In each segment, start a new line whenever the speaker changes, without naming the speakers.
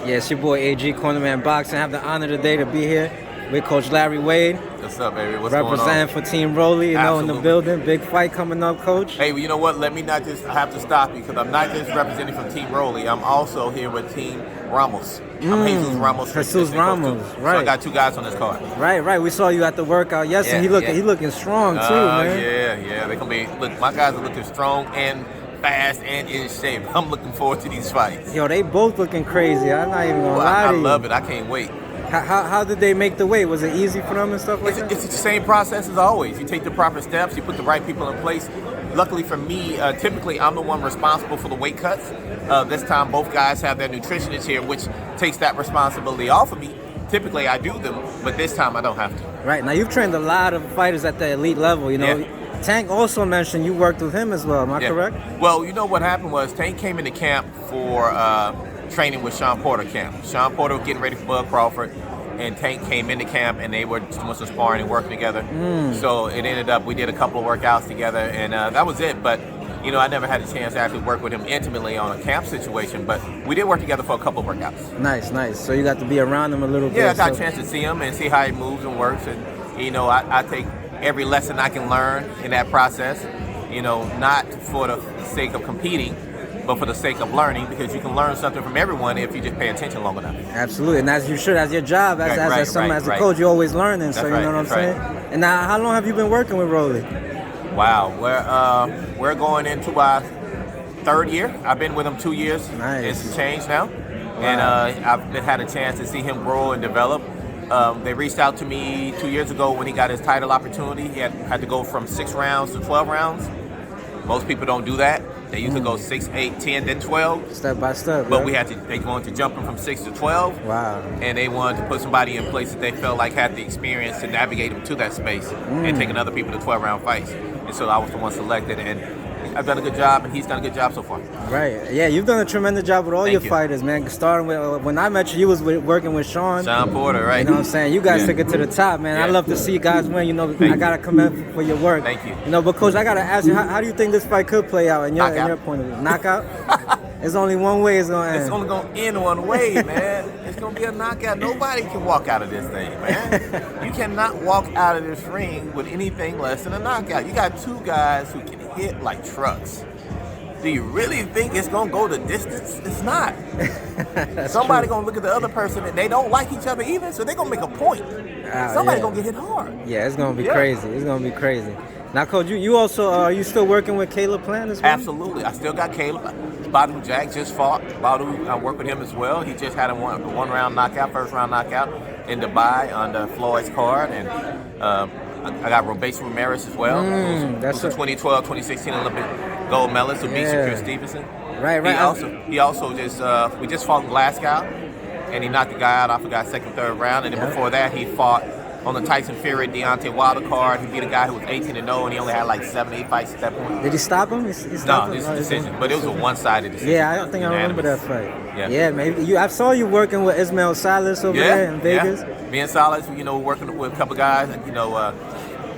Yeah, it's your boy AG, Cornerman Boxing. I have the honor today to be here with Coach Larry Wade.
What's up, baby? What's going on?
Representing for Team Rolly, in the building. Big fight coming up, Coach.
Hey, well, you know what? Let me not just, I have to stop you because I'm not just representing from Team Rolly. I'm also here with Team Ramos. I'm Jesus Ramos.
Jesus Ramos, right.
So I got two guys on this card.
Right. We saw you at the workout yesterday. He looking strong, too, man.
Yeah. They're going to be, look, my guys are looking strong and fast and in shape. I'm looking forward to these fights.
Yo, they both looking crazy. I'm not even going to lie to you.
I love it. I can't wait.
How did they make the weight? Was it easy for them and stuff like that?
It's the same process as always. You take the proper steps, you put the right people in place. Luckily for me, typically I'm the one responsible for the weight cuts. This time both guys have their nutritionists here, which takes that responsibility off of me. Typically I do them, but this time I don't have to.
Right, now you've trained a lot of fighters at the elite level,
Yeah.
Tank also mentioned you worked with him as well, am I correct?
Well, you know what happened was Tank came into camp for training with Sean Porter camp. Sean Porter was getting ready for Bud Crawford, and Tank came into camp, and they were doing some sparring and working together. So it ended up, we did a couple of workouts together, and that was it. But, I never had a chance to actually work with him intimately on a camp situation, but we did work together for a couple of workouts.
Nice. So you got to be around him a little bit.
Yeah, I got a chance to see him and see how he moves and works, and, I take every lesson I can learn in that process, not for the sake of competing, but for the sake of learning, because you can learn something from everyone if you just pay attention long enough.
Absolutely, and as you should, as your job, as a coach, you're always learning, so you know what I'm saying? Right. And now, how long have you been working with Rolly?
Wow, we're going into our third year. I've been with him 2 years.
Nice.
And some change now.
Wow.
And I've had a chance to see him grow and develop. They reached out to me 2 years ago when he got his title opportunity. He had to go from 6 rounds to 12 rounds. Most people don't do that. They usually go 6, 8, 10, then 12.
Step by step.
But they wanted to jump him from 6 to 12.
Wow.
And they wanted to put somebody in place that they felt like had the experience to navigate him to that space and taking other people to 12-round fights. And so I was the one selected, and I've done a good job, and he's done a good job so far.
Right. Yeah, you've done a tremendous job with all your fighters, man. Starting with, when I met you, you was working with Sean
Porter, right?
You know what I'm saying? You guys took it to the top, man. I love to see you guys win. I got to commend for your work.
Thank you.
But Coach, I got to ask you, how do you think this fight could play out in your point of view? Knockout? It's only one way it's going to end.
It's only going to end one way, man. It's going to be a knockout. Nobody can walk out of this thing, man. You cannot walk out of this ring with anything less than a knockout. You got two guys who can hit like trucks. Do you really think it's going to go the distance? It's not. Somebody going to look at the other person and they don't like each other either, so they're going to make a point. Somebody's going to get hit hard.
Yeah, it's going to be crazy. It's going to be crazy. Now, Coach, you also, are you still working with Caleb Plant as well?
Absolutely. I still got Caleb. Badu Jack just fought. Badu, I work with him as well. He just had a one-round knockout, first-round knockout in Dubai on Floyd's card. And I got Romero as well, who's a 2012, 2016 Olympic gold medalist who beat Shakur Stevenson.
Right.
He also just, we just fought in Glasgow, and he knocked the guy out, I forgot, second, third round. And then before that, he fought on the Tyson Fury Deontay Wilder card. He beat a guy who was 18-0, and he only had like 7, 8 fights at that point.
Did he stop him?
No, this is a decision, but it was a one-sided decision.
Yeah, I don't think I remember that fight.
Yeah,
maybe. I saw you working with Ismail Salas over there in Vegas.
Yeah. Me and Salas, working with a couple guys.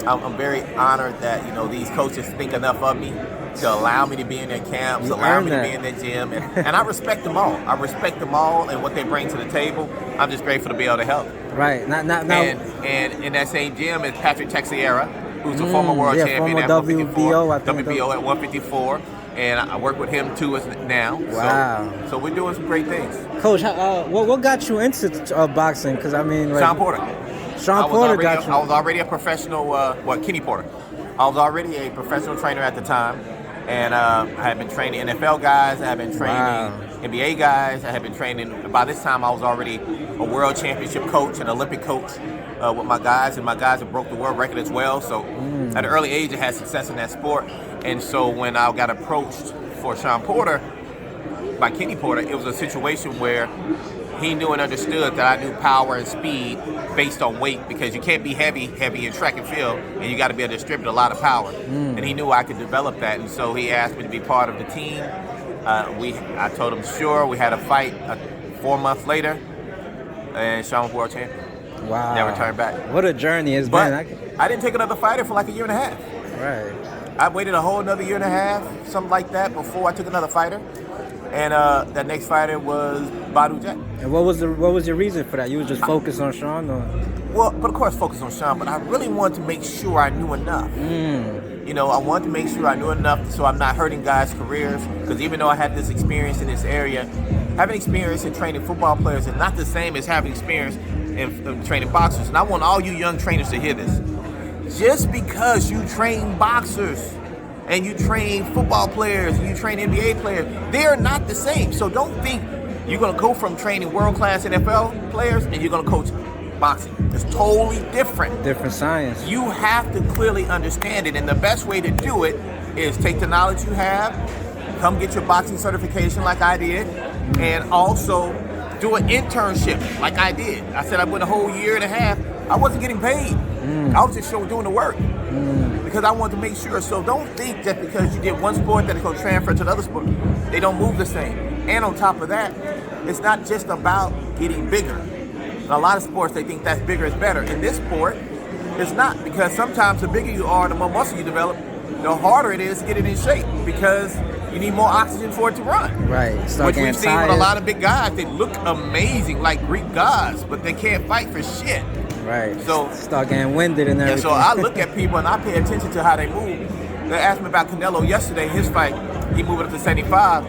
I'm very honored that, these coaches think enough of me to allow me to be in their camps, allow me to be in their gym. And I respect them all. I respect them all and what they bring to the table. I'm just grateful to be able to help.
Right.
And in that same gym is Patrick Teixeira, who's a former world champion at
WBO,
154. WBO at 154. And I work with him too now.
Wow.
So we're doing some great things.
Coach, what got you into boxing? Because
Sean Porter.
Sean Porter got you.
I was already a professional, Kenny Porter. I was already a professional trainer at the time. And I had been training NFL guys. I had been training NBA guys. I had been training. By this time, I was already a world championship coach, an Olympic coach with my guys. And my guys have broke the world record as well. So at an early age, I had success in that sport. And so when I got approached for Sean Porter by Kenny Porter, it was a situation where he knew and understood that I knew power and speed based on weight, because you can't be heavy in track and field, and you got to be able to distribute a lot of power. And he knew I could develop that, and so he asked me to be part of the team. I told him sure. We had a fight 4 months later, and Sean was world champion.
Wow.
Never turned back.
What a journey it's
been.
I
didn't take another fighter for like a year and a half.
Right.
I waited a whole another year and a half, something like that, before I took another fighter. And that next fighter was Badu Jack.
And what was your reason for that? You were just focused on Sean, or?
Well, but of course, focus on Sean. But I really wanted to make sure I knew enough. You know, I wanted to make sure I knew enough so I'm not hurting guys' careers. Because even though I had this experience in this area, having experience in training football players is not the same as having experience in training boxers. And I want all you young trainers to hear this. Just because you train boxers and you train football players and you train NBA players, they're not the same. So don't think you're going to go from training world-class NFL players and you're going to coach boxing. It's totally different.
Different science.
You have to clearly understand it, and the best way to do it is take the knowledge you have, come get your boxing certification like I did, and also do an internship like I did. I said I went a whole year and a half. I wasn't getting paid. I was just doing the work because I wanted to make sure. So don't think that because you did one sport that it's going to transfer to the other sport. They don't move the same. And on top of that, it's not just about getting bigger. In a lot of sports, they think that's bigger is better. In this sport, it's not, because sometimes the bigger you are, the more muscle you develop, the harder it is to get it in shape because you need more oxygen for it to run.
Right.
Which we've seen with a lot of big guys. They look amazing like Greek gods, but they can't fight for shit.
Right.
So
start getting winded and everything.
So I look at people and I pay attention to how they move. They asked me about Canelo yesterday, his fight. He moved up to 75.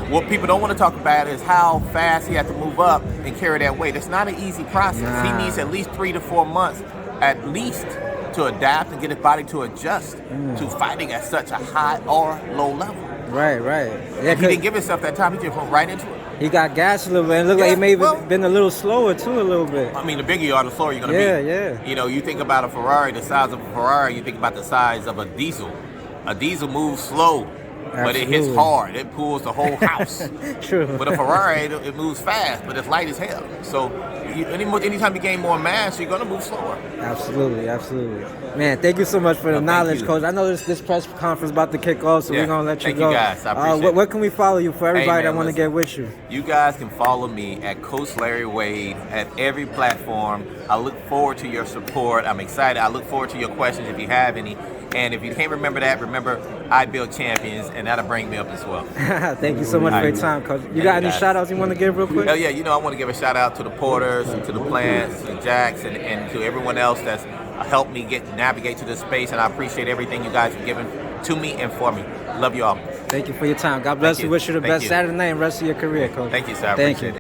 What people don't want to talk about is how fast he had to move up and carry that weight. It's not an easy process. He needs at least 3 to 4 months, at least, to adapt and get his body to adjust to fighting at such a high or low level.
Right.
Yeah, he didn't give himself that time. He just went right into it.
He got gassed a little bit. It looked like he may have been a little slower, too, a little bit.
I mean, the bigger you are, the slower you're going to be.
Yeah.
You know, you think about a Ferrari, the size of a Ferrari, you think about the size of a diesel. A diesel moves slow. But it hits hard. It pulls the whole house.
True.
With a Ferrari, it moves fast, but it's light as hell. So anytime you gain more mass, you're going to move slower.
Absolutely. Man, thank you so much for the knowledge, Coach. I know this press conference is about to kick off, so we're going to let you go.
Thank you guys. I appreciate it.
Where can we follow you for everybody that want to get with you?
You guys can follow me at Coach Larry Wade at every platform. I look forward to your support. I'm excited. I look forward to your questions if you have any. And if you can't remember that, remember I build champions, and that'll bring me up as well.
Thank you so much for your time, Coach. You got any shout-outs you want to give real quick?
Oh, yeah. You know, I want to give a shout-out to the Porters, and to the Plants, and Jacks, and to everyone else that's helped me navigate to this space, and I appreciate everything you guys have given to me and for me. Love you all.
Thank you for your time. God bless you. Wish you the best Saturday night and rest of your career, Coach.
Thank you, sir.
Thank you.